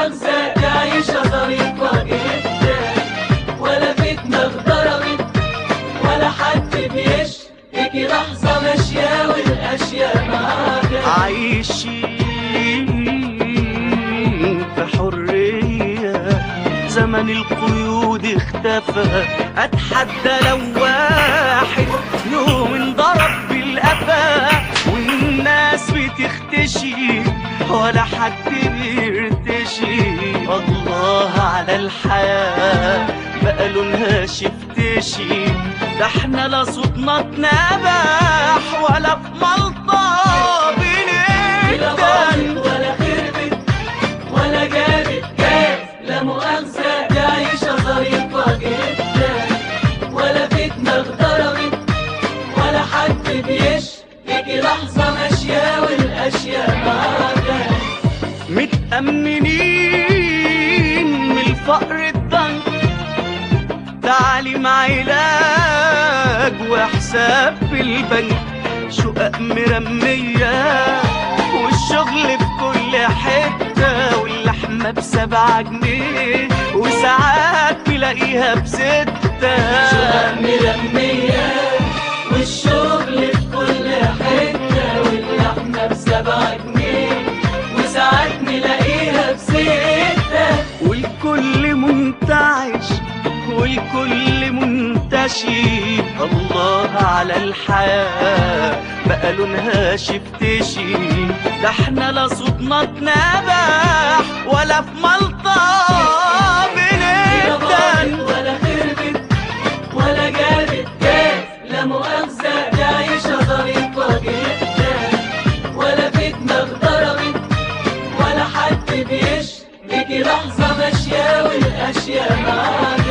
مؤاخذة دي عيشة ظريفة جدا، ولا فتنة اتضربت ولا حد بيشتكي، لحظة ماشية والأشياء معاك. عايشين في حرية، زمن القيود اختفى. اتحدى لو واحد يوم انضرب بالقفا والناس بتختشي ولا حد بيرتشي، الله على الحياة بقى لونها شفتشي. ده احنا لا صوتنا اتنبح ولا في ملطة بنقدر، ولا خربت ولا جابت جاز، لا مؤاخذة دي عيشة ظريفة جدا، ولا فتنة اتضربت ولا حد بيشتكي، لحظة ماشية والأشياء معاك. متأمنين من الفقر الضنك، تعليم علاج وحساب في البنك، شقق مرمية والشغل في كل حتة، واللحمة ب7 جنيه وساعات تلاقيها ب6. شقق مرمية والشغل في كل حتة، واللحمة ب7 جنيه وساعات نلاقيها ب6، والكل منتعش والكل منتشي، الله على الحياة بقى لونها شفتشي. ده احنا لا صوتنا اتنبح ولا في ملطة بنقدر، ولا خربت ولا جابت جاز، لا مؤاخذة دي عيشة ظريفة جدا، ولا فتنة اتضربت ولا حد بيشتكي، لحظة ماشية والأشياء معاك.